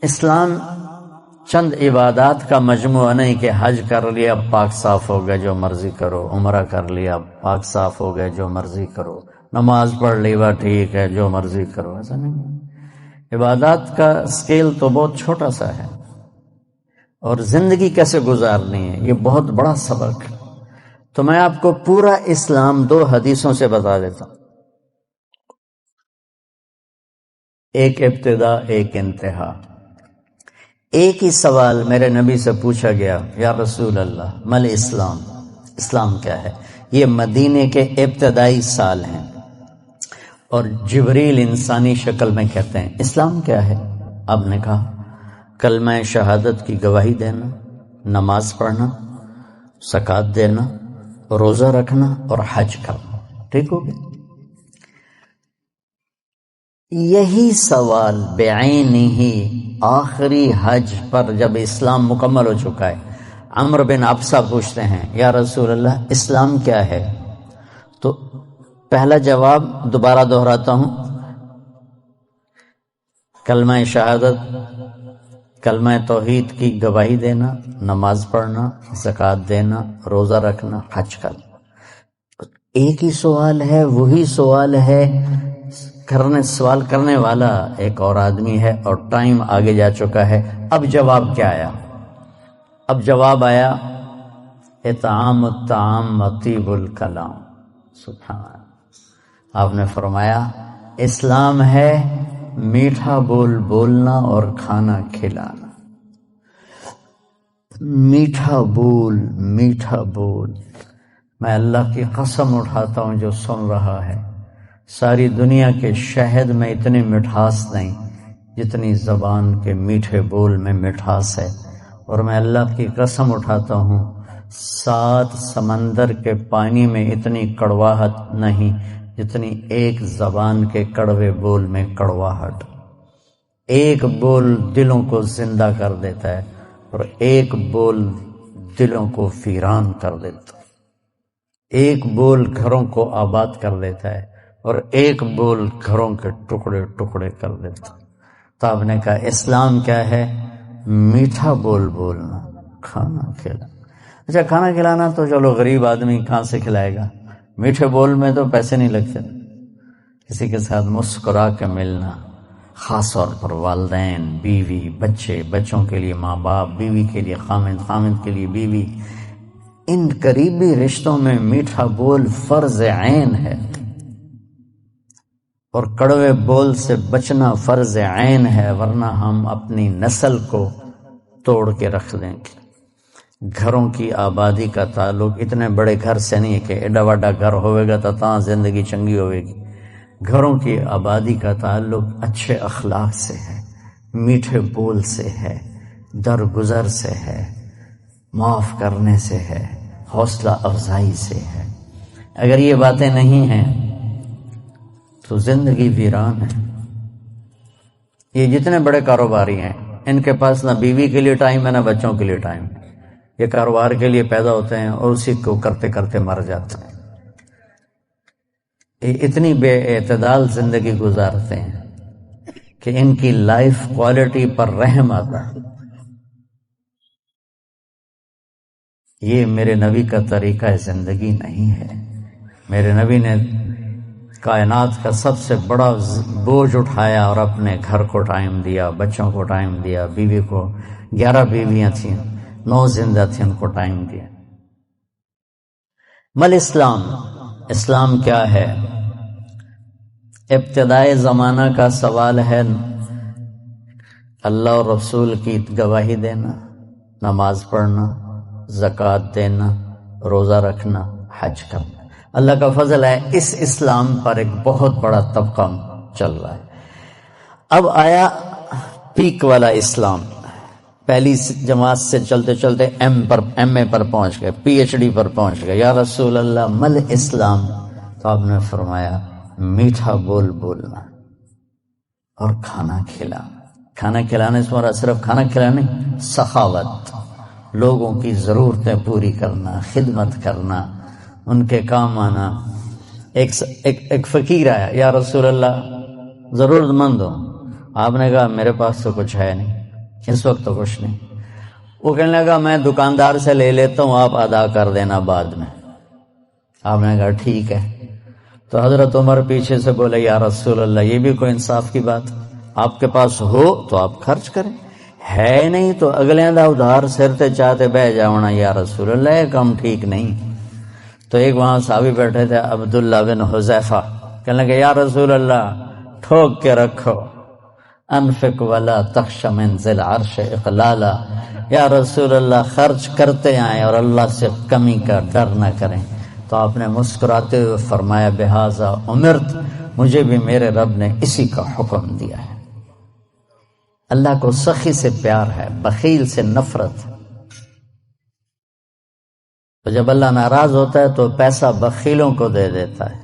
اسلام چند عبادات کا مجموعہ نہیں کہ حج کر لیا پاک صاف ہو گئے جو مرضی کرو، عمرہ کر لیا پاک صاف ہو گئے جو مرضی کرو، نماز پڑھ لیا ٹھیک ہے جو مرضی کرو، ایسا نہیں۔ عبادات کا اسکیل تو بہت چھوٹا سا ہے، اور زندگی کیسے گزارنی ہے یہ بہت بڑا سبق ہے۔ تو میں آپ کو پورا اسلام 2 حدیثوں سے بتا دیتا ہوں، ایک ابتدا ایک انتہا۔ ایک ہی سوال میرے نبی سے پوچھا گیا، یا رسول اللہ مل اسلام، اسلام کیا ہے؟ یہ مدینے کے ابتدائی سال ہیں، اور جبریل انسانی شکل میں کہتے ہیں اسلام کیا ہے؟ آپ نے کہا کلمہ شہادت کی گواہی دینا، نماز پڑھنا، زکوٰۃ دینا، روزہ رکھنا اور حج کرنا، ٹھیک ہو گیا؟ یہی سوال بعینہ آخری حج پر جب اسلام مکمل ہو چکا ہے، عمرو بن ابسہ پوچھتے ہیں یا رسول اللہ اسلام کیا ہے؟ تو پہلا جواب دوبارہ دہراتا ہوں، کلمہ شہادت، کلمہ توحید کی گواہی دینا، نماز پڑھنا، زکوٰۃ دینا، روزہ رکھنا، حج کرنا۔ ایک ہی سوال ہے، وہی سوال ہے، سوال کرنے والا ایک اور آدمی ہے، اور ٹائم آگے جا چکا ہے۔ اب جواب کیا آیا؟ اب جواب آیا اطعام الطعام وطیب الکلام۔ سبحان اللہ۔ آپ نے فرمایا اسلام ہے میٹھا بول بولنا اور کھانا کھلانا۔ میٹھا بول، میٹھا بول۔ میں اللہ کی قسم اٹھاتا ہوں جو سن رہا ہے، ساری دنیا کے شہد میں اتنی مٹھاس نہیں جتنی زبان کے میٹھے بول میں مٹھاس ہے، اور میں اللہ کی قسم اٹھاتا ہوں 7 سمندر کے پانی میں اتنی کڑواہٹ نہیں جتنی ایک زبان کے کڑوے بول میں کڑواہٹ۔ ایک بول دلوں کو زندہ کر دیتا ہے، اور ایک بول دلوں کو ویران کر دیتا ہے۔ ایک بول گھروں کو آباد کر دیتا ہے، اور ایک بول گھروں کے ٹکڑے ٹکڑے کر دیتا ہے۔ تو آپ نے کہا اسلام کیا ہے؟ میٹھا بول بولنا، کھانا کھلانا۔ اچھا کھانا کھلانا تو چلو غریب آدمی کہاں سے کھلائے گا، میٹھے بول میں تو پیسے نہیں لگتے۔ کسی کے ساتھ مسکرا کے ملنا، خاص طور پر والدین، بیوی، بچے، بچوں کے لیے ماں باپ، بیوی کے لیے خامند، خامند کے لیے بیوی، ان قریبی رشتوں میں میٹھا بول فرض عین ہے، اور کڑوے بول سے بچنا فرض عین ہے، ورنہ ہم اپنی نسل کو توڑ کے رکھ دیں گے۔ گھروں کی آبادی کا تعلق اتنے بڑے گھر سے نہیں ہے کہ ایڈا وڈا گھر ہوئے گا تو تاں زندگی چنگی ہوئے گی۔ گھروں کی آبادی کا تعلق اچھے اخلاق سے ہے، میٹھے بول سے ہے، درگزر سے ہے، معاف کرنے سے ہے، حوصلہ افزائی سے ہے۔ اگر یہ باتیں نہیں ہیں تو زندگی ویران ہے۔ یہ جتنے بڑے کاروباری ہیں ان کے پاس نہ بیوی کے لیے ٹائم ہے نہ بچوں کے لیے ٹائم ہے۔ یہ کاروبار کے لیے پیدا ہوتے ہیں اور اسی کو کرتے کرتے مر جاتے ہیں۔ یہ اتنی بے اعتدال زندگی گزارتے ہیں کہ ان کی لائف کوالٹی پر رحم آتا ہے۔ یہ میرے نبی کا طریقہ زندگی نہیں ہے۔ میرے نبی نے کائنات کا سب سے بڑا بوجھ اٹھایا اور اپنے گھر کو ٹائم دیا، بچوں کو ٹائم دیا، بیوی کو 11 بیویاں تھیں، 9 زندہ تھیں، ان کو ٹائم دیا۔ مل اسلام، اسلام کیا ہے؟ ابتدائے زمانہ کا سوال ہے، اللہ اور رسول کی گواہی دینا، نماز پڑھنا، زکوٰۃ دینا، روزہ رکھنا، حج کرنا۔ اللہ کا فضل ہے اس اسلام پر ایک بہت بڑا طبقہ چل رہا ہے۔ اب آیا پیک والا اسلام، پہلی جماعت سے چلتے چلتے ایم اے پر پہنچ گئے، پی ایچ ڈی پر پہنچ گئے۔ یا رسول اللہ مل اسلام؟ تو آپ نے فرمایا میٹھا بول بولنا اور کھانا کھلانا۔ کھانا کھلانے سے مراد صرف کھانا کھلانا نہیں، سخاوت، لوگوں کی ضرورتیں پوری کرنا، خدمت کرنا، ان کے کام آنا۔ ایک فقیر آیا، یا رسول اللہ ضرورت مند ہو۔ آپ نے کہا میرے پاس تو کچھ ہے نہیں۔ اس وقت تو کچھ نہیں۔ وہ کہنے لگا میں دکاندار سے لے لیتا ہوں، آپ ادا کر دینا بعد میں۔ آپ نے کہا ٹھیک ہے۔ تو حضرت عمر پیچھے سے بولے یا رسول اللہ یہ بھی کوئی انصاف کی بات، آپ کے پاس ہو تو آپ خرچ کریں، ہے نہیں تو اگلے دا ادھار سر تے چاہتے بہ جاؤنا یا رسول اللہ، یہ کام ٹھیک نہیں۔ تو ایک وہاں صحابی بیٹھے تھے عبداللہ بن حذیفہ، کہنے لگے یا رسول اللہ ٹھوک کے رکھو، انفق ولا تخش من ذی العرش اقلالا، یا رسول اللہ خرچ کرتے آئیں اور اللہ سے کمی کا ڈر نہ کریں۔ تو آپ نے مسکراتے ہوئے فرمایا بہذا امرت، مجھے بھی میرے رب نے اسی کا حکم دیا ہے۔ اللہ کو سخی سے پیار ہے، بخیل سے نفرت۔ تو جب اللہ ناراض ہوتا ہے تو پیسہ بخیلوں کو دے دیتا ہے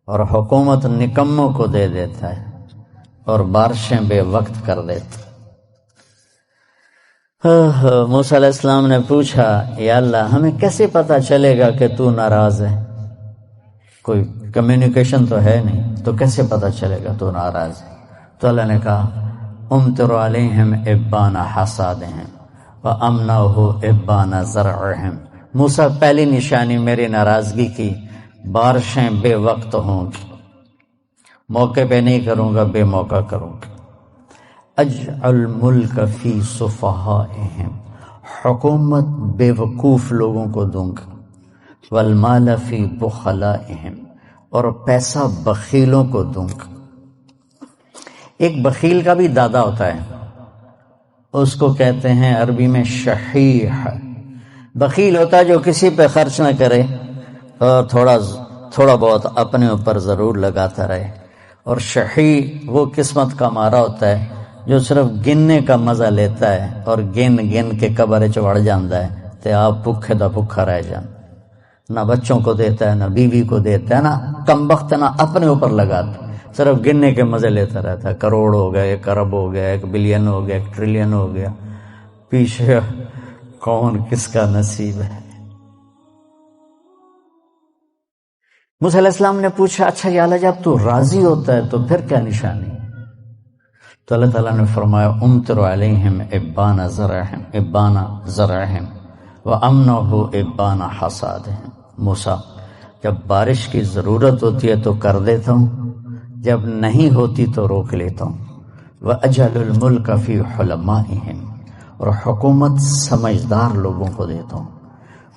اور حکومت نکموں کو دے دیتا ہے اور بارشیں بے وقت کر دیتا ہے۔ موسیٰ علیہ السلام نے پوچھا یا اللہ ہمیں کیسے پتا چلے گا کہ تو ناراض ہے؟ کوئی کمیونیکیشن تو ہے نہیں، تو کیسے پتا چلے گا تو ناراض ہے؟ تو اللہ نے کہا امطر علیہم ابان حصادہم وامنعہ ابان زرعہم۔ موسیٰ پہلی نشانی میری ناراضگی کی، بارشیں بے وقت ہوں گی، موقع پہ نہیں کروں گا، بے موقع کروں گا۔ اجعل ملک فی صفحائہم، حکومت بے وقوف لوگوں کو دوں گا، والمال فی بخلائہم، اور پیسہ بخیلوں کو دوں گا۔ ایک بخیل کا بھی دادا ہوتا ہے، اس کو کہتے ہیں عربی میں شحیح۔ بخیل ہوتا ہے جو کسی پہ خرچ نہ کرے اور تھوڑا بہت اپنے اوپر ضرور لگاتا رہے، اور شحیح وہ قسمت کا مارا ہوتا ہے جو صرف گننے کا مزہ لیتا ہے اور گن گن کے قبر چڑھ جاندہ ہے تے آپ بھوکے دا بھوکا رہ جان، نہ بچوں کو دیتا ہے، نہ بیوی کو دیتا ہے، نہ کم وقت نہ اپنے اوپر لگاتا، صرف گننے کے مزے لیتا رہتا ہے۔ کروڑ ہو گیا، ایک ارب ہو گیا، ایک بلین ہو گیا، ایک ٹریلین ہو گیا، پیچھے کون کس کا نصیب ہے۔ موسیٰ علیہ السلام نے پوچھا اچھا یا اللہ جب تو راضی ہوتا ہے تو پھر کیا نشانی؟ تو اللہ تعالیٰ نے فرمایا امطر علیہم ابان زرعہم وامنعہ ابان حصادہم۔ موسیٰ جب بارش کی ضرورت ہوتی ہے تو کر دیتا ہوں، جب نہیں ہوتی تو روک لیتا ہوں۔ وَأَجَلُ الْمُلْكَ فِي حُلَمَائِهِمْ، اور حکومت سمجھدار لوگوں کو دیتا ہوں۔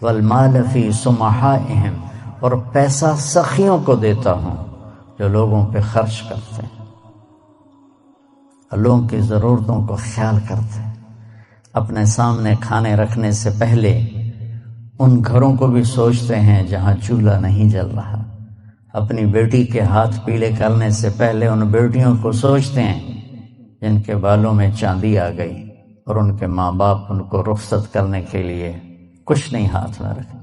وَالْمَالَ فِي سُمَحَائِهِمْ، اور پیسہ سخیوں کو دیتا ہوں جو لوگوں پہ خرچ کرتے ہیں، لوگوں کی ضرورتوں کو خیال کرتے ہیں، اپنے سامنے کھانے رکھنے سے پہلے ان گھروں کو بھی سوچتے ہیں جہاں چولہا نہیں جل رہا، اپنی بیٹی کے ہاتھ پیلے کرنے سے پہلے ان بیٹیوں کو سوچتے ہیں جن کے بالوں میں چاندی آ گئی اور ان کے ماں باپ ان کو رخصت کرنے کے لیے کچھ نہیں ہاتھ میں رکھے۔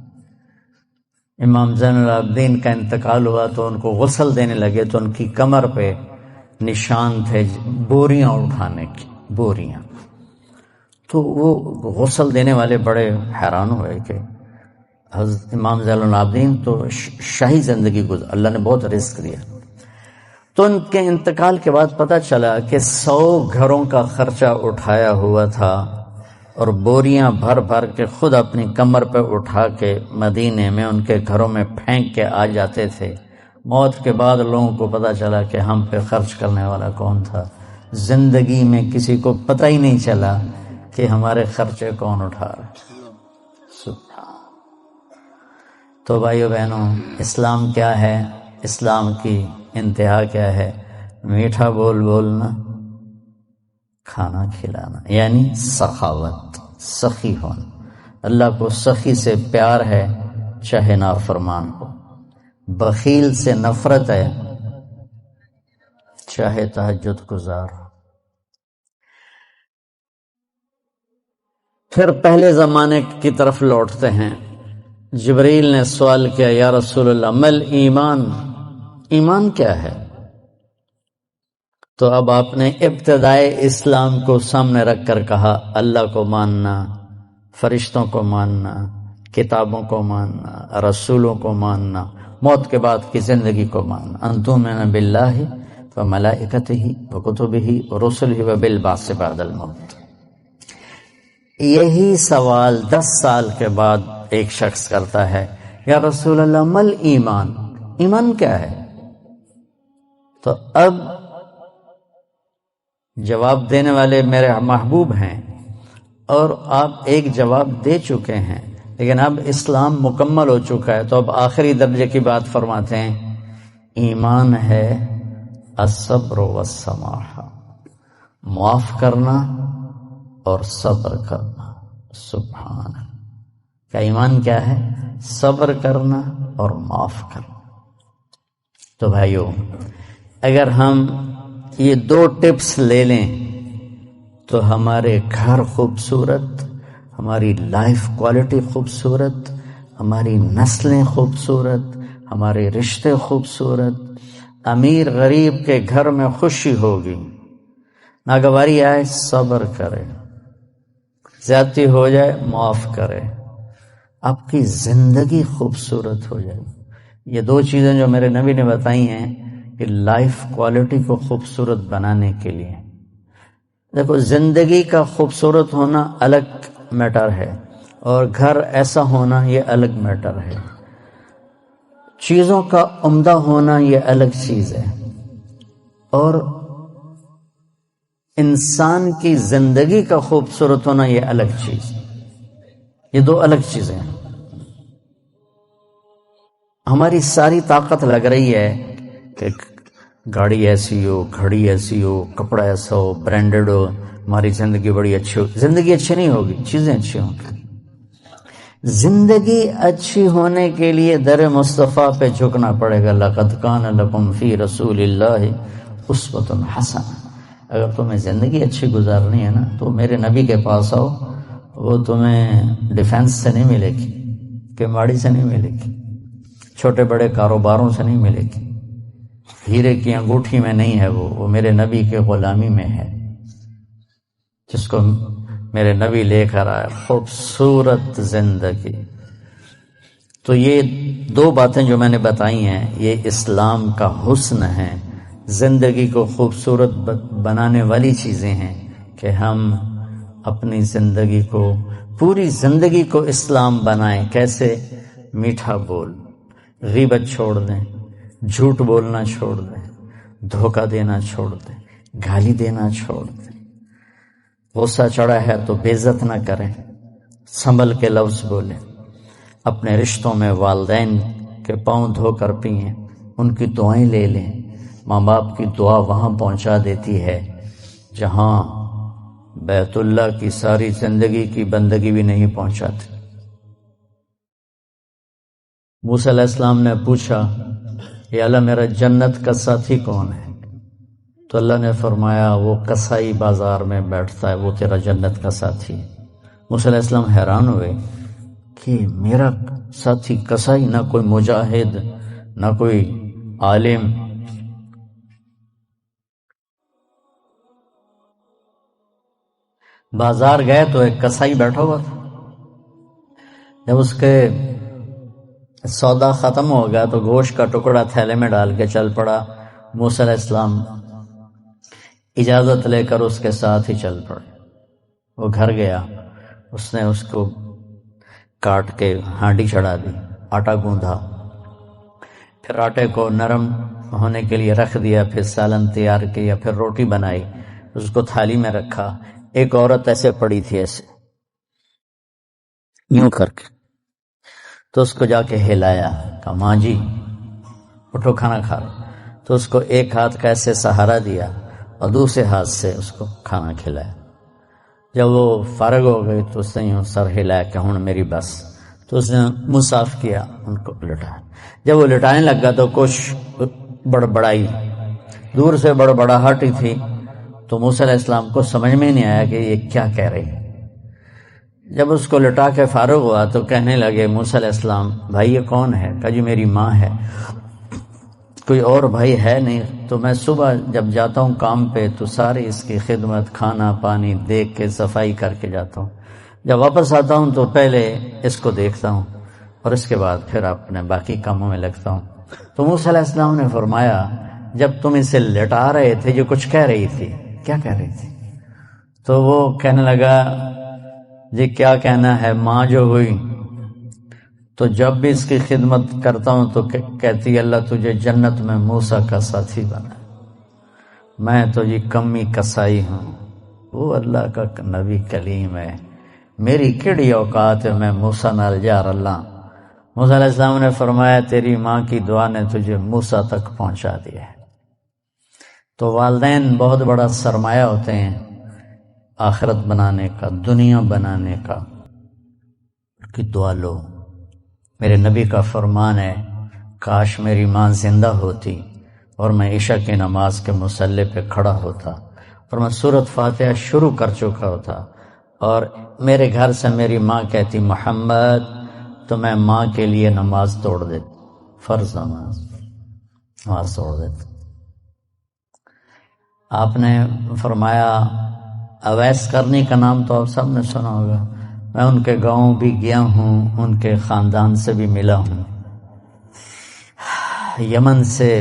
امام زین العابدین کا انتقال ہوا تو ان کو غسل دینے لگے تو ان کی کمر پہ نشان تھے بوریاں اٹھانے کی، بوریاں۔ تو وہ غسل دینے والے بڑے حیران ہوئے کہ حضرت امام زین العابدین تو شاہی زندگی گزار، اللہ نے بہت رزق دیا۔ تو ان کے انتقال کے بعد پتہ چلا کہ 100 گھروں کا خرچہ اٹھایا ہوا تھا اور بوریاں بھر بھر کے خود اپنی کمر پہ اٹھا کے مدینے میں ان کے گھروں میں پھینک کے آ جاتے تھے۔ موت کے بعد لوگوں کو پتہ چلا کہ ہم پہ خرچ کرنے والا کون تھا، زندگی میں کسی کو پتہ ہی نہیں چلا کہ ہمارے خرچے کون اٹھا رہے۔ تو بھائیو بہنوں، اسلام کیا ہے؟ اسلام کی انتہا کیا ہے؟ میٹھا بول بولنا، کھانا کھلانا، یعنی سخاوت، سخی ہونا۔ اللہ کو سخی سے پیار ہے چاہے نافرمان ہو، بخیل سے نفرت ہے چاہے تہجد گزار ہو۔ پھر پہلے زمانے کی طرف لوٹتے ہیں۔ جبریل نے سوال کیا یا رسول اللہ مل ایمان، ایمان کیا ہے؟ تو اب آپ نے ابتدائے اسلام کو سامنے رکھ کر کہا اللہ کو ماننا، فرشتوں کو ماننا، کتابوں کو ماننا، رسولوں کو ماننا، موت کے بعد کی زندگی کو ماننا۔ ان تؤمن باللہ وملائکتہ وکتبہ ورسلہ وبالبعث بعد الموت۔ یہی سوال 10 سال کے بعد ایک شخص کرتا ہے، یا رسول اللہ مل ایمان، ایمان کیا ہے؟ تو اب جواب دینے والے میرے محبوب ہیں اور آپ ایک جواب دے چکے ہیں، لیکن اب اسلام مکمل ہو چکا ہے، تو اب آخری درجے کی بات فرماتے ہیں، ایمان ہے الصبر والسماحہ، معاف کرنا اور صبر کرنا۔ سبحان اللہ، کیا ایمان کیا ہے؟ صبر کرنا اور معاف کرنا۔ تو بھائیو، اگر ہم یہ 2 ٹپس لے لیں تو ہمارے گھر خوبصورت، ہماری لائف کوالٹی خوبصورت، ہماری نسلیں خوبصورت، ہمارے رشتے خوبصورت، امیر غریب کے گھر میں خوشی ہوگی، ناگواری آئے صبر کرے، زیادتی ہو جائے معاف کرے، آپ کی زندگی خوبصورت ہو جائے۔ یہ 2 چیزیں جو میرے نبی نے بتائی ہیں کہ لائف کوالٹی کو خوبصورت بنانے کے لیے۔ دیکھو، زندگی کا خوبصورت ہونا الگ میٹر ہے اور گھر ایسا ہونا یہ الگ میٹر ہے، چیزوں کا عمدہ ہونا یہ الگ چیز ہے، اور انسان کی زندگی کا خوبصورت ہونا یہ الگ چیز، یہ 2 الگ چیزیں ہیں۔ ہماری ساری طاقت لگ رہی ہے کہ گاڑی ایسی ہو، گھڑی ایسی ہو، کپڑا ایسا ہو، برانڈڈ ہو، ہماری زندگی بڑی اچھی ہو۔ زندگی اچھی نہیں ہوگی، چیزیں اچھی ہوں گی۔ زندگی اچھی ہونے کے لیے در مصطفیٰ پہ جھکنا پڑے گا۔ لَقَدْ كَانَ لَكُمْ فِي رَسُولِ اللَّهِ أُسْوَةٌ حَسَنَةٌ۔ اگر تمہیں زندگی اچھی گزارنی ہے نا تو میرے نبی کے پاس آؤ، وہ تمہیں ڈیفینس سے نہیں ملے گی، کماڑی سے نہیں ملے گی، چھوٹے بڑے کاروباروں سے نہیں ملے گی، ہیرے کی انگوٹھی میں نہیں ہے، وہ میرے نبی کے غلامی میں ہے، جس کو میرے نبی لے کر آئے، خوبصورت زندگی۔ تو یہ 2 باتیں جو میں نے بتائی ہیں یہ اسلام کا حسن ہے، زندگی کو خوبصورت بنانے والی چیزیں ہیں کہ ہم اپنی زندگی کو، پوری زندگی کو اسلام بنائیں۔ کیسے؟ میٹھا بول، غیبت چھوڑ دیں، جھوٹ بولنا چھوڑ دیں، دھوکہ دینا چھوڑ دیں، گالی دینا چھوڑ دیں، غصہ چڑھا ہے تو بے عزت نہ کریں، سنبھل کے لفظ بولیں، اپنے رشتوں میں والدین کے پاؤں دھو کر پئیں، ان کی دعائیں لے لیں۔ ماں باپ کی دعا وہاں پہنچا دیتی ہے جہاں بیت اللہ کی ساری زندگی کی بندگی بھی نہیں پہنچاتی۔ موسیٰ علیہ السلام نے پوچھا، یا اللہ میرا جنت کا ساتھی کون ہے؟ تو اللہ نے فرمایا وہ کسائی بازار میں بیٹھتا ہے، وہ تیرا جنت کا ساتھی ہے۔ موسیٰ علیہ السلام حیران ہوئے کہ میرا ساتھی کسائی، نہ کوئی مجاہد، نہ کوئی عالم۔ بازار گئے تو ایک کسائی بیٹھا ہوا تھا، جب اس کے سودا ختم ہو گیا تو گوشت کا ٹکڑا تھیلے میں ڈال کے چل پڑا۔ موسیٰ علیہ السلام اجازت لے کر اس کے ساتھ ہی چل پڑے۔ وہ گھر گیا، اس نے اس کو کاٹ کے ہانڈی چڑھا دی، آٹا گوندھا، پھر آٹے کو نرم ہونے کے لیے رکھ دیا، پھر سالن تیار کیا، پھر روٹی بنائی، اس کو تھالی میں رکھا۔ ایک عورت ایسے پڑی تھی، ایسے یوں کر کے، تو اس کو جا کے ہلایا، کہا ماں جی اٹھو کھانا کھا لو۔ تو اس کو ایک ہاتھ کا ایسے سہارا دیا اور دوسرے ہاتھ سے اس کو کھانا کھلایا۔ جب وہ فارغ ہو گئی تو اس نے یوں سر ہلایا کہ ہن میری بس، تو اس نے منہ صاف کیا، ان کو لٹایا۔ جب وہ لٹانے لگا تو کچھ بڑبڑائی، دور سے بڑبڑاہٹ ہی تھی، تو موسیٰ علیہ السلام کو سمجھ میں نہیں آیا کہ یہ کیا کہہ رہی ہے۔ جب اس کو لٹا کے فارغ ہوا تو کہنے لگے موسیٰ علیہ السلام، بھائی یہ کون ہے؟ کہا جی میری ماں ہے، کوئی اور بھائی ہے نہیں، تو میں صبح جب جاتا ہوں کام پہ تو ساری اس کی خدمت، کھانا پانی دیکھ کے صفائی کر کے جاتا ہوں، جب واپس آتا ہوں تو پہلے اس کو دیکھتا ہوں اور اس کے بعد پھر اپنے باقی کاموں میں لگتا ہوں۔ تو موسیٰ علیہ السلام نے فرمایا جب تم اسے لٹا رہے تھے جو کچھ کہہ رہی تھی، کیا کہہ رہی تھی؟ تو وہ کہنے لگا جی کیا کہنا ہے، ماں جو ہوئی تو جب بھی اس کی خدمت کرتا ہوں تو کہتی اللہ تجھے جنت میں موسیٰ کا ساتھی بنا، میں تو یہ کمی کسائی ہوں، وہ اللہ کا نبی کلیم ہے، میری کیڑی اوقات ہے میں موسیٰ نال جار اللہ۔ موسیٰ علیہ السلام نے فرمایا تیری ماں کی دعا نے تجھے موسیٰ تک پہنچا دیا ہے۔ تو والدین بہت بڑا سرمایہ ہوتے ہیں آخرت بنانے کا، دنیا بنانے کا، ان کی دعا لو۔ میرے نبی کا فرمان ہے کاش میری ماں زندہ ہوتی اور میں عشاء کی نماز کے مصلی پہ کھڑا ہوتا اور میں سورۃ فاتحہ شروع کر چکا ہوتا اور میرے گھر سے میری ماں کہتی محمد، تو میں ماں کے لیے نماز توڑ دیتا، فرض نماز توڑ دیتا۔ آپ نے فرمایا اویس کرنی کا نام تو آپ سب نے سنا ہوگا، میں ان کے گاؤں بھی گیا ہوں، ان کے خاندان سے بھی ملا ہوں۔ یمن سے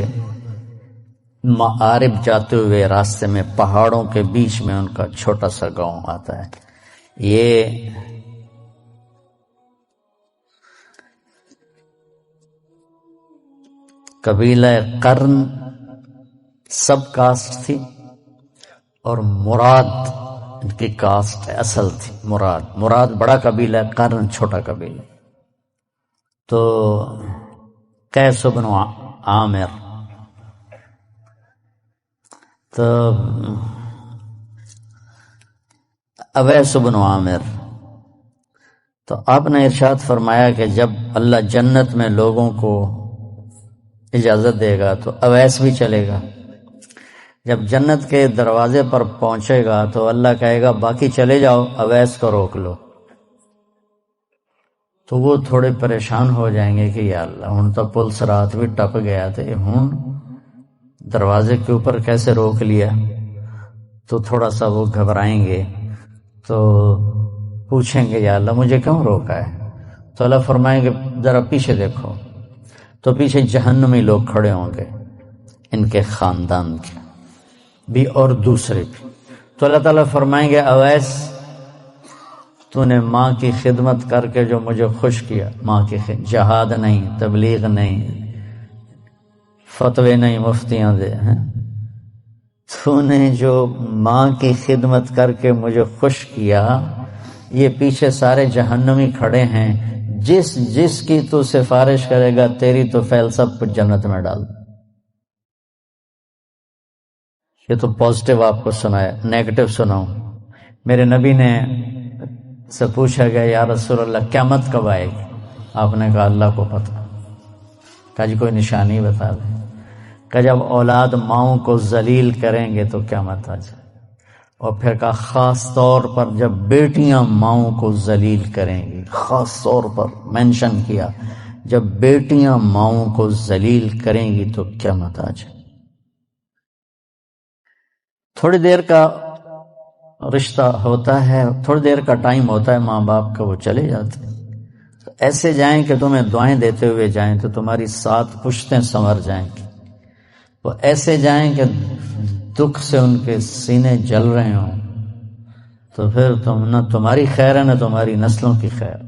معارب جاتے ہوئے راستے میں پہاڑوں کے بیچ میں ان کا چھوٹا سا گاؤں آتا ہے۔ یہ قبیلہ قرن سب کاسٹ تھی اور مراد ان کی کاسٹ اصل تھی، مراد بڑا قبیلہ ہے، قرن چھوٹا قبیلہ۔ تو قیس بن عامر، تو اویس بن عامر، تو آپ نے ارشاد فرمایا کہ جب اللہ جنت میں لوگوں کو اجازت دے گا تو اویس بھی چلے گا، جب جنت کے دروازے پر پہنچے گا تو اللہ کہے گا باقی چلے جاؤ، اویس کو روک لو۔ تو وہ تھوڑے پریشان ہو جائیں گے کہ یا اللہ ہن تو پل رات بھی ٹپ گیا تھے، ہن دروازے کے اوپر کیسے روک لیا، تو تھوڑا سا وہ گھبرائیں گے، تو پوچھیں گے یا اللہ مجھے کیوں روکا ہے؟ تو اللہ فرمائیں گے ذرا پیچھے دیکھو، تو پیچھے جہنمی لوگ کھڑے ہوں گے، ان کے خاندان کے بھی اور دوسرے بھی۔ تو اللہ تعالیٰ فرمائیں گے اویس تو نے ماں کی خدمت کر کے جو مجھے خوش کیا، ماں کی خدمت، جہاد نہیں، تبلیغ نہیں، فتوے نہیں مفتیاں دے ہیں، تو نے جو ماں کی خدمت کر کے مجھے خوش کیا، یہ پیچھے سارے جہنمی کھڑے ہیں، جس کی تو سفارش کرے گا تیری تو فیل سب کچھ جنت میں ڈال۔ یہ تو پازیٹیو آپ کو سنایا، نیگیٹو سناؤں۔ میرے نبی نے سے پوچھا گیا یا رسول اللہ قیامت کب آئے گی؟ آپ نے کہا اللہ کو پتہ۔ کہا جی کوئی نشانی بتا دیں۔ کہ جب اولاد ماؤں کو ذلیل کریں گے تو قیامت آ جائے، اور پھر کہا خاص طور پر جب بیٹیاں ماؤں کو ذلیل کریں گی، خاص طور پر مینشن کیا، جب بیٹیاں ماؤں کو ذلیل کریں گی تو قیامت آ جائے۔ تھوڑی دیر کا رشتہ ہوتا ہے، تھوڑی دیر کا ٹائم ہوتا ہے ماں باپ کا، وہ چلے جاتے ہیں، تو ایسے جائیں کہ تمہیں دعائیں دیتے ہوئے جائیں تو تمہاری 7 پشتیں سنور جائیں گی، وہ ایسے جائیں کہ دکھ سے ان کے سینے جل رہے ہوں، تو پھر نہ تمہاری خیر ہے نہ تمہاری نسلوں کی خیر۔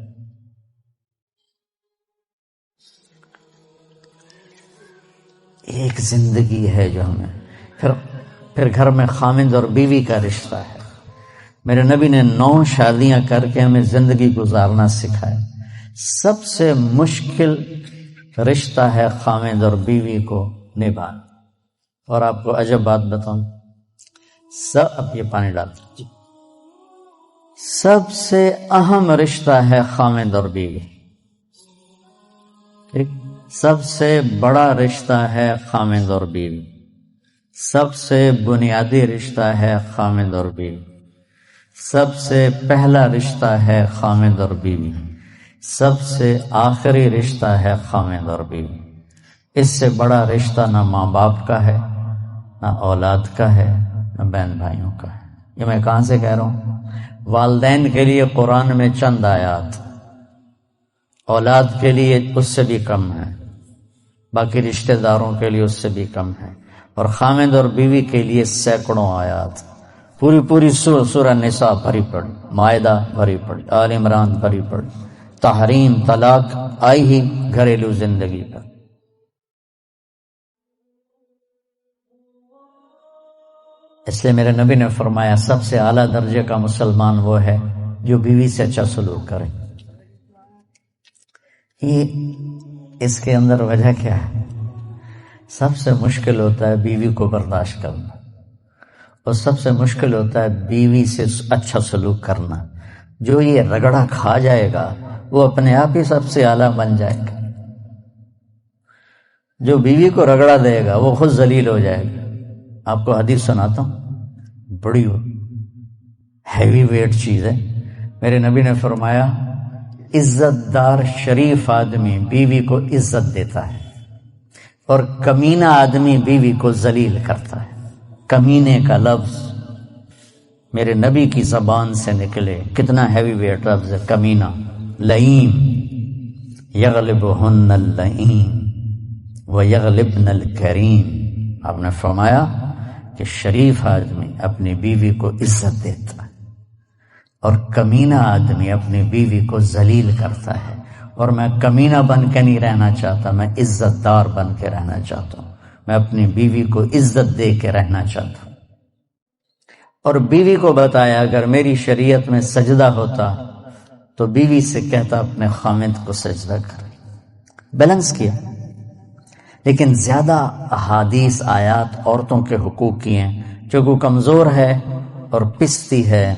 ایک زندگی ہے جو ہمیں پھر گھر میں خامند اور بیوی کا رشتہ ہے۔ میرے نبی نے 9 شادیاں کر کے ہمیں زندگی گزارنا سکھایا۔ سب سے مشکل رشتہ ہے خامند اور بیوی کو نبھانا۔ اور آپ کو عجب بات بتاؤں، اب یہ پانی ڈالتا جی، سب سے اہم رشتہ ہے خامند اور بیوی، ٹھیک، سب سے بڑا رشتہ ہے خامند اور بیوی، سب سے بنیادی رشتہ ہے خامند اور بیوی، سب سے پہلا رشتہ ہے خامند اور بیوی، سب سے آخری رشتہ ہے خامند اور بیوی۔ اس سے بڑا رشتہ نہ ماں باپ کا ہے، نہ اولاد کا ہے، نہ بہن بھائیوں کا ہے۔ یہ میں کہاں سے کہہ رہا ہوں؟ والدین کے لیے قرآن میں چند آیات، اولاد کے لیے اس سے بھی کم ہے، باقی رشتہ داروں کے لیے اس سے بھی کم ہے، اور خامند اور بیوی کے لیے سینکڑوں آیات۔ پوری سورہ نساء بھری پڑی، مائدہ بھری پڑی، آل عمران بھری پڑی، تحریم طلاق آئی ہی گھریلو زندگی پر۔ اس لیے میرے نبی نے فرمایا سب سے اعلیٰ درجے کا مسلمان وہ ہے جو بیوی سے اچھا سلوک کرے۔ یہ اس کے اندر وجہ کیا ہے؟ سب سے مشکل ہوتا ہے بیوی کو برداشت کرنا، اور سب سے مشکل ہوتا ہے بیوی سے اچھا سلوک کرنا۔ جو یہ رگڑا کھا جائے گا وہ اپنے آپ ہی سب سے اعلیٰ بن جائے گا۔ جو بیوی کو رگڑا دے گا وہ خود ذلیل ہو جائے گا۔ آپ کو حدیث سناتا ہوں، بڑی ہیوی ویٹ چیز ہے۔ میرے نبی نے فرمایا عزت دار شریف آدمی بیوی کو عزت دیتا ہے، اور کمینہ آدمی بیوی کو ذلیل کرتا ہے۔ کمینے کا لفظ میرے نبی کی زبان سے نکلے، کتنا ہیوی ویٹ لفظ ہے کمینہ۔ لئیم یغلبہن اللئیم ویغلبن الکریم۔ آپ نے فرمایا کہ شریف آدمی اپنی بیوی کو عزت دیتا ہے، اور کمینہ آدمی اپنی بیوی کو ذلیل کرتا ہے۔ اور میں کمینہ بن کے نہیں رہنا چاہتا، میں عزت دار بن کے رہنا چاہتا ہوں، میں اپنی بیوی کو عزت دے کے رہنا چاہتا ہوں۔ اور بیوی کو بتایا اگر میری شریعت میں سجدہ ہوتا تو بیوی سے کہتا اپنے خامد کو سجدہ کرے۔ بیلنس کیا۔ لیکن زیادہ احادیث آیات عورتوں کے حقوق کی ہیں، جو کو کمزور ہے اور پستی ہے،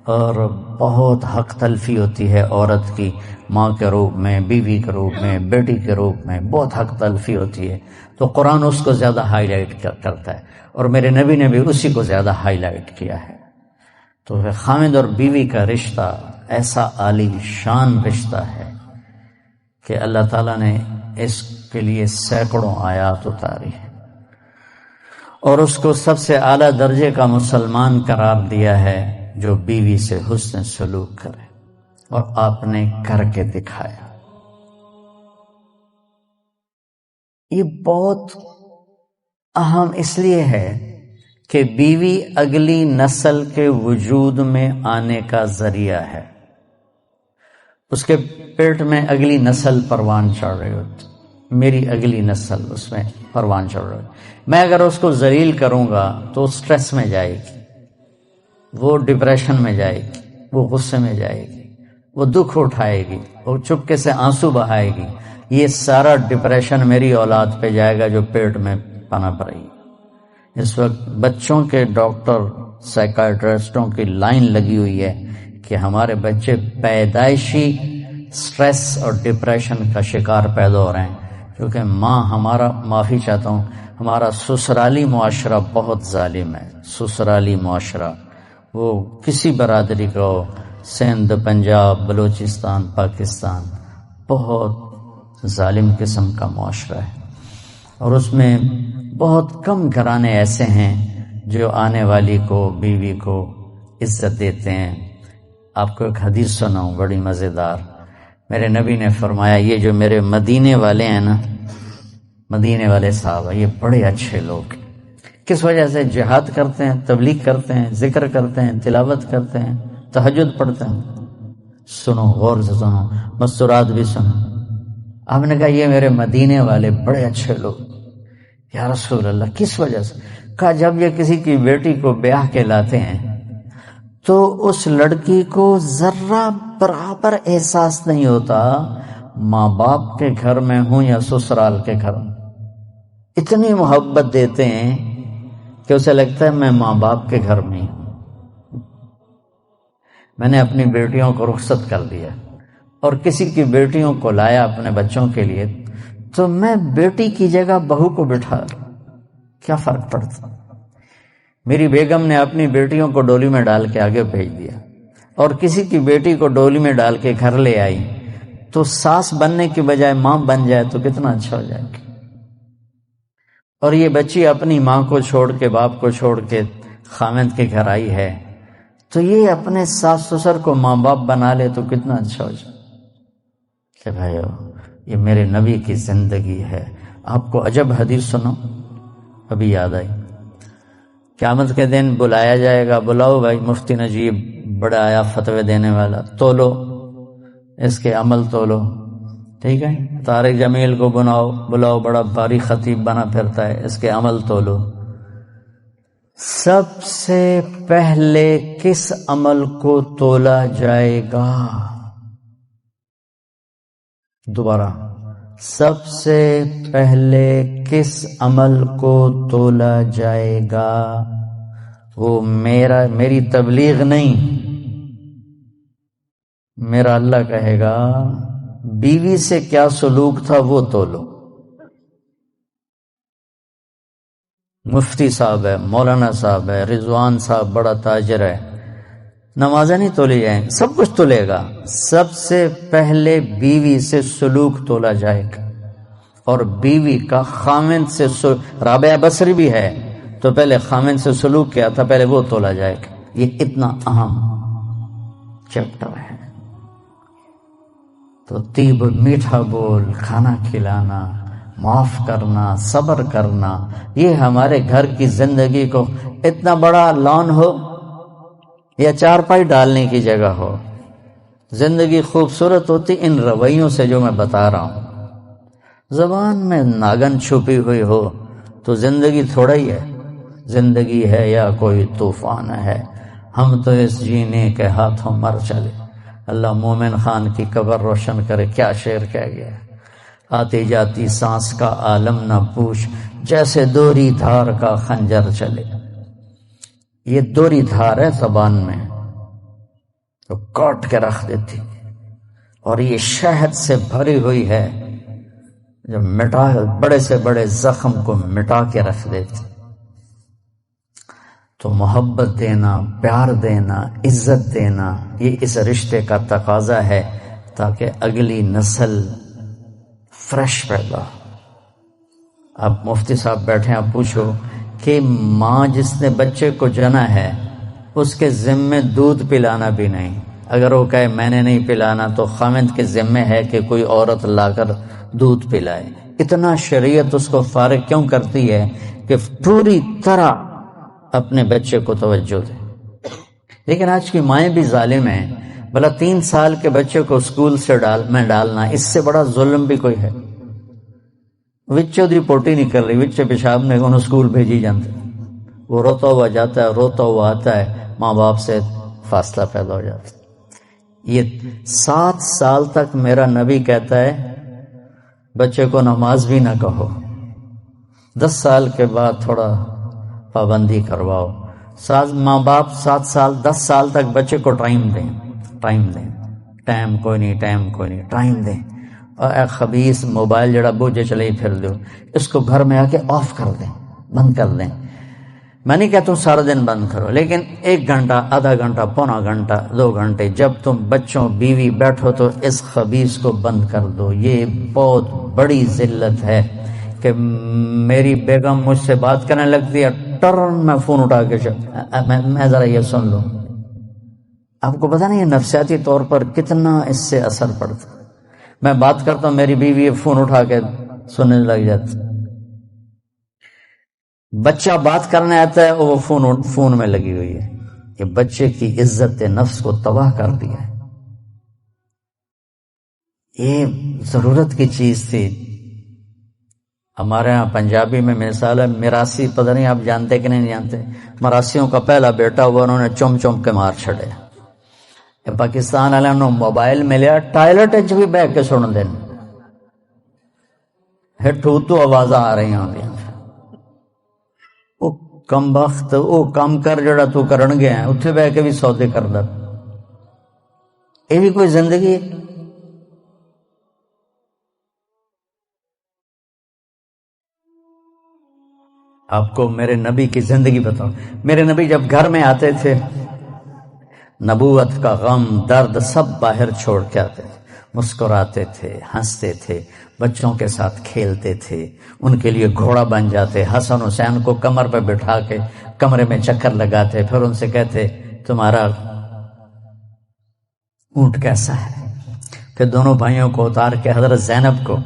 اور بہت حق تلفی ہوتی ہے عورت کی، ماں کے روپ میں، بیوی کے روپ میں، بیٹی کے روپ میں بہت حق تلفی ہوتی ہے، تو قرآن اس کو زیادہ ہائی لائٹ کرتا ہے، اور میرے نبی نے بھی اسی کو زیادہ ہائی لائٹ کیا ہے۔ تو خامد اور بیوی کا رشتہ ایسا عالی شان رشتہ ہے کہ اللہ تعالیٰ نے اس کے لیے سینکڑوں آیات اتاری ہیں، اور اس کو سب سے اعلیٰ درجے کا مسلمان قرار دیا ہے جو بیوی سے حسن سلوک کرے، اور آپ نے کر کے دکھایا۔ یہ بہت اہم اس لیے ہے کہ بیوی اگلی نسل کے وجود میں آنے کا ذریعہ ہے۔ اس کے پیٹ میں اگلی نسل پروان چڑھ رہی ہوتی، میری اگلی نسل اس میں پروان چڑھ رہی ہوتی۔ میں اگر اس کو ذلیل کروں گا تو سٹریس میں جائے گی، وہ ڈپریشن میں جائے گی، وہ غصے میں جائے گی، وہ دکھ اٹھائے گی، وہ چپکے سے آنسو بہائے گی۔ یہ سارا ڈپریشن میری اولاد پہ جائے گا جو پیٹ میں پنپ رہی۔ اس وقت بچوں کے ڈاکٹر سائیکائٹرسٹوں کی لائن لگی ہوئی ہے کہ ہمارے بچے پیدائشی سٹریس اور ڈپریشن کا شکار پیدا ہو رہے ہیں، کیونکہ ہمارا معافی چاہتا ہوں، ہمارا سسرالی معاشرہ بہت ظالم ہے۔ سسرالی معاشرہ وہ کسی برادری کا ہو، سندھ، پنجاب، بلوچستان، پاکستان، بہت ظالم قسم کا معاشرہ ہے، اور اس میں بہت کم گھرانے ایسے ہیں جو آنے والی کو، بیوی کو عزت دیتے ہیں۔ آپ کو ایک حدیث سناؤں بڑی مزیدار۔ میرے نبی نے فرمایا یہ جو میرے مدینے والے ہیں نا، مدینے والے صحابہ، یہ بڑے اچھے لوگ ہیں۔ کس وجہ سے؟ جہاد کرتے ہیں، تبلیغ کرتے ہیں، ذکر کرتے ہیں، تلاوت کرتے ہیں، تہجد پڑھتے ہیں۔ سنو، غور سے سنو، مستورات بھی سنو۔ آپ نے کہا یہ میرے مدینے والے بڑے اچھے لوگ۔ یا رسول اللہ، کس وجہ سے؟ کہا جب یہ کسی کی بیٹی کو بیاہ کے لاتے ہیں تو اس لڑکی کو ذرہ برابر احساس نہیں ہوتا ماں باپ کے گھر میں ہوں یا سسرال کے گھر میں۔ اتنی محبت دیتے ہیں کہ اسے لگتا ہے میں ماں باپ کے گھر میں ہوں۔ میں نے اپنی بیٹیوں کو رخصت کر دیا اور کسی کی بیٹیوں کو لایا اپنے بچوں کے لیے، تو میں بیٹی کی جگہ بہو کو بٹھا، کیا فرق پڑتا؟ میری بیگم نے اپنی بیٹیوں کو ڈولی میں ڈال کے آگے بھیج دیا، اور کسی کی بیٹی کو ڈولی میں ڈال کے گھر لے آئی، تو ساس بننے کی بجائے ماں بن جائے تو کتنا اچھا ہو جائے گا۔ اور یہ بچی اپنی ماں کو چھوڑ کے، باپ کو چھوڑ کے خامد کے گھر آئی ہے، تو یہ اپنے ساس سسر کو ماں باپ بنا لے تو کتنا اچھا ہو جائے کہ بھائیو یہ میرے نبی کی زندگی ہے۔ آپ کو عجب حدیث سنو، ابھی یاد آئی قیامت کے دن بلایا جائے گا، بلاؤ بھائی مفتی نجیب بڑا آیا فتوے دینے والا، تولو اس کے عمل تولو، ٹھیک ہے؟ طارق جمیل کو بلاؤ بڑا بھاری خطیب بنا پھرتا ہے، اس کے عمل تولو۔ سب سے پہلے کس عمل کو تولا جائے گا؟ دوبارہ، سب سے پہلے کس عمل کو تولا جائے گا؟ وہ میری تبلیغ نہیں، میرا اللہ کہے گا بیوی سے کیا سلوک تھا وہ تولو۔ مفتی صاحب ہے، مولانا صاحب ہے، رضوان صاحب بڑا تاجر ہے، نمازیں نہیں تولی جائیں، سب کچھ تولے گا۔ سب سے پہلے بیوی سے سلوک تولا جائے گا، اور بیوی کا خامند سے رابعہ بصری بھی ہے تو پہلے خامند سے سلوک کیا تھا، پہلے وہ تولا جائے گا۔ یہ اتنا اہم چیپٹر ہے۔ تو طیب میٹھا بول، کھانا کھلانا، معاف کرنا، صبر کرنا، یہ ہمارے گھر کی زندگی کو اتنا بڑا لان ہو یا چارپائی ڈالنے کی جگہ ہو، زندگی خوبصورت ہوتی ان رویوں سے جو میں بتا رہا ہوں۔ زبان میں ناگن چھپی ہوئی ہو تو زندگی تھوڑا ہی ہے، زندگی ہے یا کوئی طوفان ہے، ہم تو اس جینے کے ہاتھوں مر چلے۔ اللہ مومن خان کی قبر روشن کرے، کیا شعر کہہ گیا، آتی جاتی سانس کا عالم نہ پوچھ، جیسے دوری دھار کا خنجر چلے۔ یہ دوری دھار ہے زبان میں، تو کاٹ کے رکھ دیتی، اور یہ شہد سے بھری ہوئی ہے جو بڑے سے بڑے زخم کو مٹا کے رکھ دیتی۔ تو محبت دینا، پیار دینا، عزت دینا، یہ اس رشتے کا تقاضا ہے تاکہ اگلی نسل فریش پیدا۔ اب مفتی صاحب بیٹھے، آپ پوچھو کہ ماں جس نے بچے کو جنا ہے اس کے ذمے دودھ پلانا بھی نہیں، اگر وہ کہے میں نے نہیں پلانا تو خامند کے ذمے ہے کہ کوئی عورت لا کر دودھ پلائے۔ اتنا شریعت اس کو فارغ کیوں کرتی ہے کہ پوری طرح اپنے بچے کو توجہ دے۔ لیکن آج کی مائیں بھی ظالم ہیں، بھلا 3 سال کے بچے کو اسکول سے میں ڈالنا، اس سے بڑا ظلم بھی کوئی ہے؟ وچوں دی پوٹی نہیں کر رہی، وچے پیشاب نے انہوں اسکول بھیجی جانتے، وہ روتا ہوا جاتا ہے، روتا ہوا آتا ہے، ماں باپ سے فاصلہ پیدا ہو جاتا ہے۔ یہ 7 سال تک میرا نبی کہتا ہے بچے کو نماز بھی نہ کہو، 10 سال کے بعد تھوڑا پابندی کرواؤ۔ ماں باپ 7 سال 10 سال تک بچے کو ٹائم دیں، ٹائم کوئی نہیں، ٹائم دیں۔ اور اے خبیث موبائل جڑا بوجھے چلے ہی پھر دو، اس کو گھر میں آ کے آف کر دیں، بند کر دیں۔ میں نہیں کہتا ہوں سارا دن بند کرو، لیکن 1 گھنٹہ، آدھا گھنٹہ، پونا گھنٹہ، 2 گھنٹے جب تم بچوں بیوی بیٹھو تو اس خبیث کو بند کر دو۔ یہ بہت بڑی ذلت ہے کہ میری بیگم مجھ سے بات کرنے لگتی ہے، ٹرن میں فون اٹھا کے میں ذرا یہ سن لوں۔ آپ کو پتہ نہیں ہے نفسیاتی طور پر کتنا اس سے اثر پڑتا۔ میں بات کرتا ہوں، میری بیوی فون اٹھا کے سننے لگ جاتی۔ بچہ بات کرنے آتا ہے، وہ فون میں لگی ہوئی ہے۔ یہ بچے کی عزت نفس کو تباہ کر دیا ہے۔ یہ ضرورت کی چیز تھی۔ ہمارے ہاں پنجابی میں مثال ہے، میراسی، پتہ نہیں آپ جانتے کہ نہیں جانتے، مراسیوں کا پہلا بیٹا ہوا، انہوں نے چوم کے مار چھڑے۔ پاکستان والے نے موبائل ملیا، ٹائلٹ بھی بہ کے سن دین، ہٹھو تو آوازاں آ رہی ہیں۔ وہ کم بخت، وہ کام کر جڑا تو کرن گیا ہے، اتھے بہ کے بھی سودے کر دا۔ یہ بھی کوئی زندگی ہے؟ آپ کو میرے نبی کی زندگی بتاؤ۔ میرے نبی جب گھر میں آتے تھے، نبوت کا غم، درد سب باہر چھوڑ کے آتے تھے، مسکراتے تھے، ہنستے تھے، بچوں کے ساتھ کھیلتے تھے، ان کے لیے گھوڑا بن جاتے، حسن حسین کو کمر پہ بٹھا کے کمرے میں چکر لگاتے، پھر ان سے کہتے تمہارا اونٹ کیسا ہے؟ پھر دونوں بھائیوں کو اتار کے حضرت زینب کو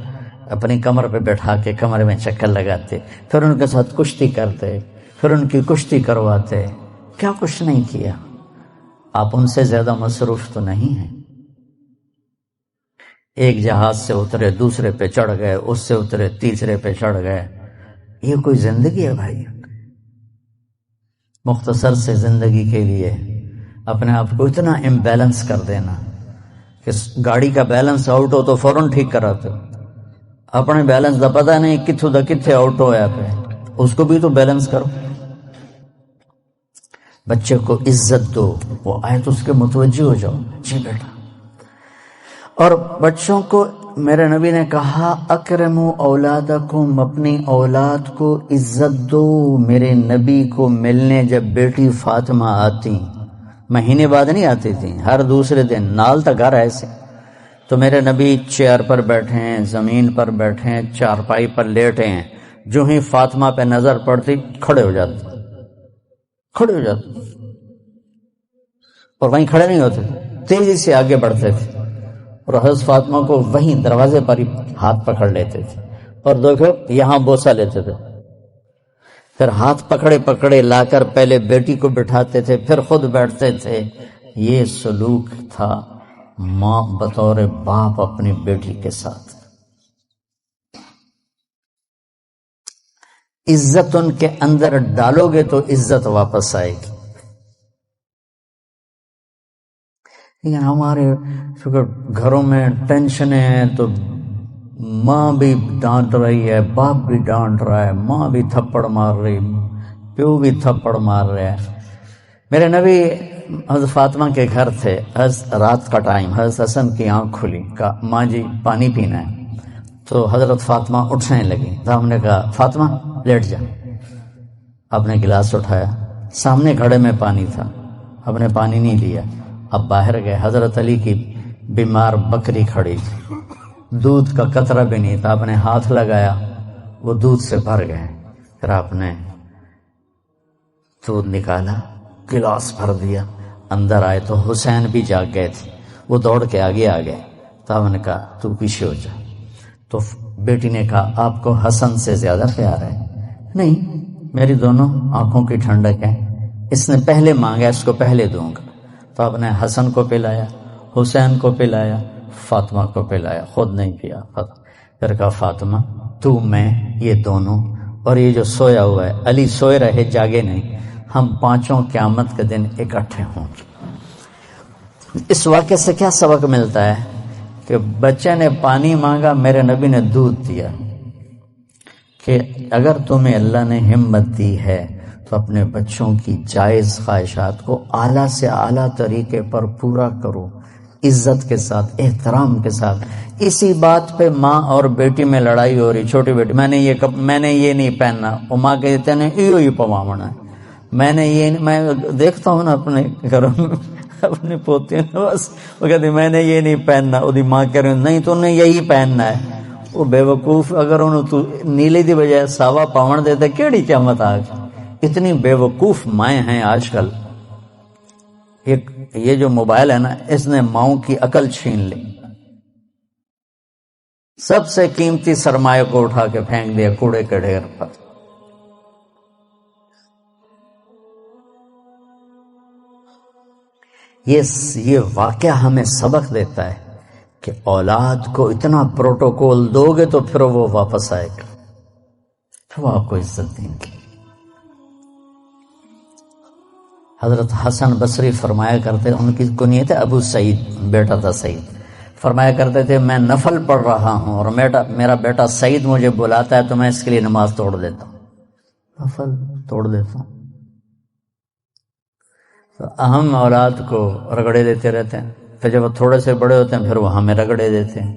اپنی کمر پہ بٹھا کے کمرے میں چکر لگاتے، پھر ان کے ساتھ کشتی کرتے، پھر ان کی کشتی کرواتے، کیا کچھ نہیں کیا. آپ ان سے زیادہ مصروف تو نہیں ہیں. ایک جہاز سے اترے دوسرے پہ چڑھ گئے، اس سے اترے تیسرے پہ چڑھ گئے. یہ کوئی زندگی ہے بھائی؟ مختصر سے زندگی کے لیے اپنے آپ کو اتنا امبیلنس کر دینا کہ گاڑی کا بیلنس آؤٹ ہو تو فوراً ٹھیک کراتے ہو. اپنے بیلنس کا پتہ نہیں کتھوں دا کتھے آؤٹ ہوا پہ، اس کو بھی تو بیلنس کرو. بچے کو عزت دو، وہ آئے تو اس کے متوجہ ہو جاؤ، جی بیٹا. اور بچوں کو میرے نبی نے کہا اکرموا اولادکم، اپنی اولاد کو عزت دو. میرے نبی کو ملنے جب بیٹی فاطمہ آتی، مہینے بعد نہیں آتی تھی، ہر دوسرے دن نال تک گھر ایسے. تو میرے نبی چیئر پر بیٹھے ہیں، زمین پر بیٹھے ہیں، چارپائی پر لیٹے ہیں، جو ہی فاطمہ پہ نظر پڑتی کھڑے ہو جاتے، اور وہیں کھڑے نہیں ہوتے، تیزی سے آگے بڑھتے تھے اور حضرت فاطمہ کو وہیں دروازے پر ہی ہاتھ پکڑ لیتے تھے اور دیکھو یہاں بوسہ لیتے تھے. پھر ہاتھ پکڑے پکڑے لا کر پہلے بیٹی کو بٹھاتے تھے، پھر خود بیٹھتے تھے. یہ سلوک تھا ماں بطور باپ اپنی بیٹی کے ساتھ. عزت ان کے اندر ڈالو گے تو عزت واپس آئے گی. لیکن ہمارے گھروں میں ٹینشنیں ہیں تو ماں بھی ڈانٹ رہی ہے، باپ بھی ڈانٹ رہا ہے، ماں بھی تھپڑ مار رہی، پیو بھی تھپڑ مار رہے ہیں. میرے نبی حضرت فاطمہ کے گھر تھے. رات کا ٹائم، حضرت حسن کی آنکھ کھلی، کہا ماں جی پانی پینا ہے. تو حضرت فاطمہ اٹھنے لگی تو ہم نے کہا فاطمہ لیٹ جا. آپ نے گلاس اٹھایا، سامنے گھڑے میں پانی تھا، آپ نے پانی نہیں لیا. اب باہر گئے، حضرت علی کی بیمار بکری کھڑی تھی، دودھ کا قطرہ بھی نہیں تھا. آپ نے ہاتھ لگایا، وہ دودھ سے بھر گئے. پھر آپ نے دودھ نکالا، گلاس بھر دیا. اندر آئے تو حسین بھی جاگ گئے تھے، وہ دوڑ کے آگے آ گئے. تو ہم نے کہا تو پیچھے ہو جا. تو بیٹی نے کہا آپ کو حسن سے زیادہ پیار ہے؟ نہیں، میری دونوں آنکھوں کی ٹھنڈک ہے، اس نے پہلے مانگا اس کو پہلے دوں گا. تو آپ نے حسن کو پلایا، حسین کو پلایا، فاطمہ کو پلایا، خود نہیں پیا. پھر کہا فاطمہ تو، میں، یہ دونوں اور یہ جو سویا ہوا ہے، علی سوئے رہے جاگے نہیں، ہم پانچوں قیامت کے دن اکٹھے ہوں. اس واقعے سے کیا سبق ملتا ہے کہ بچے نے پانی مانگا، میرے نبی نے دودھ دیا. کہ اگر تمہیں اللہ نے ہمت دی ہے تو اپنے بچوں کی جائز خواہشات کو اعلیٰ سے اعلیٰ طریقے پر پورا کرو، عزت کے ساتھ، احترام کے ساتھ. اسی بات پہ ماں اور بیٹی میں لڑائی ہو رہی. چھوٹی بیٹی میں نے یہ نہیں پہننا، وہ ماں کہتے ہیں ایو ہی پواونا. میں دیکھتا ہوں نا اپنے گھروں میں اپنی پوتی بس وہ کہتی میں نے یہ نہیں پہننا، وہ ماں کہہ رہی نہیں تو نے یہی پہننا ہے. وہ بے وقوف، اگر انہوں تو نیلے دی بجائے ساوا پاون دیتے کیڑی قیامت آ گئی. اتنی بے وقوف مائیں ہیں آج کل. یہ جو موبائل ہے نا، اس نے ماؤں کی عقل چھین لی، سب سے قیمتی سرمایہ کو اٹھا کے پھینک دیا کوڑے کے ڈھیر پر. یہ واقعہ ہمیں سبق دیتا ہے کہ اولاد کو اتنا پروٹوکول دو گے تو پھر وہ واپس آئے گا، پھر وہ آپ کو عزت دیں گے. حضرت حسن بصری فرمایا کرتے، ان کی کنیت ہے ابو سعید، بیٹا تھا سعید. فرمایا کرتے تھے میں نفل پڑھ رہا ہوں اور میرا بیٹا سعید مجھے بلاتا ہے تو میں اس کے لیے نماز توڑ دیتا ہوں، نفل توڑ دیتا ہوں. تو اہم اولاد کو رگڑے دیتے رہتے ہیں، پھر جب وہ تھوڑے سے بڑے ہوتے ہیں پھر وہ ہمیں رگڑے دیتے ہیں.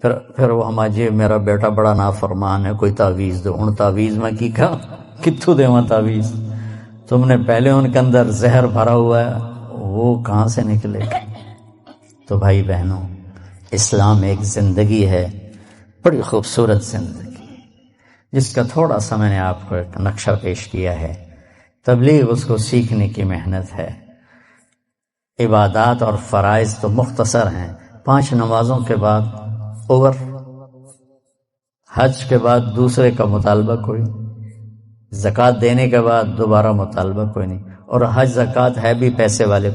پھر وہ ہمارے میرا بیٹا بڑا نافرمان ہے، کوئی تعویذ دو. ان تعویذ میں کی کہا کتوں دے وہاں تعویذ، تم نے پہلے ان کے اندر زہر بھرا ہوا ہے، وہ کہاں سے نکلے. تو بھائی بہنوں، اسلام ایک زندگی ہے، بڑی خوبصورت زندگی، جس کا تھوڑا سا میں نے آپ کو ایک نقشہ پیش کیا ہے. تبلیغ اس کو سیکھنے کی محنت ہے. عبادات اور فرائض تو مختصر ہیں، 5 نمازوں کے بعد اوور، حج کے بعد دوسرے کا مطالبہ کوئی، زکوٰۃ دینے کے بعد دوبارہ مطالبہ کوئی نہیں، اور حج زکوٰۃ ہے بھی پیسے والے،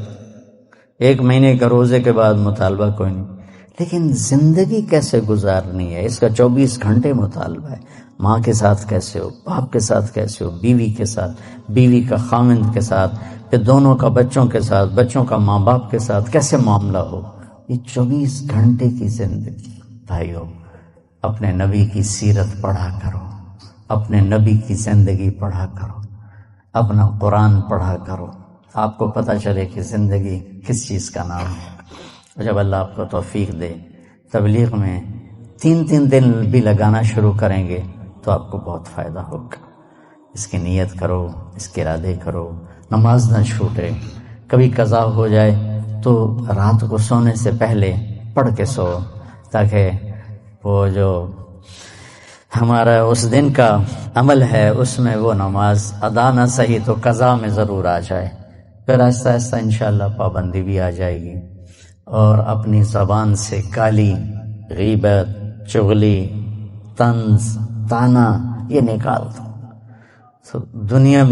1 مہینے کا روزے کے بعد مطالبہ کوئی نہیں۔ لیکن زندگی کیسے گزارنی ہے، اس کا 24 گھنٹے مطالبہ ہے۔ ماں کے ساتھ کیسے ہو، باپ کے ساتھ کیسے ہو، بیوی کے ساتھ، بیوی کا خامند کے ساتھ، پھر دونوں کا بچوں کے ساتھ، بچوں کا ماں باپ کے ساتھ کیسے معاملہ ہو، یہ 24 گھنٹے کی زندگی۔ بھائیو، اپنے نبی کی سیرت پڑھا کرو، اپنے نبی کی زندگی پڑھا کرو، اپنا قرآن پڑھا کرو، آپ کو پتہ چلے کہ زندگی کس چیز کا نام ہے۔ اور جب اللہ آپ کو توفیق دے، تبلیغ میں 3 دن بھی لگانا شروع کریں گے تو آپ کو بہت فائدہ ہوگا۔ اس کی نیت کرو، اس کے ارادے کرو، نماز نہ چھوٹے۔ کبھی قضا ہو جائے تو رات کو سونے سے پہلے پڑھ کے سو، تاکہ وہ جو ہمارا اس دن کا عمل ہے اس میں وہ نماز ادا نہ صحیح تو قضا میں ضرور آ جائے، پھر آہستہ آہستہ انشاءاللہ پابندی بھی آ جائے گی۔ اور اپنی زبان سے گالی، غیبت، چغلی، طنز، طعنہ یہ نکال دو، تو دنیا بھی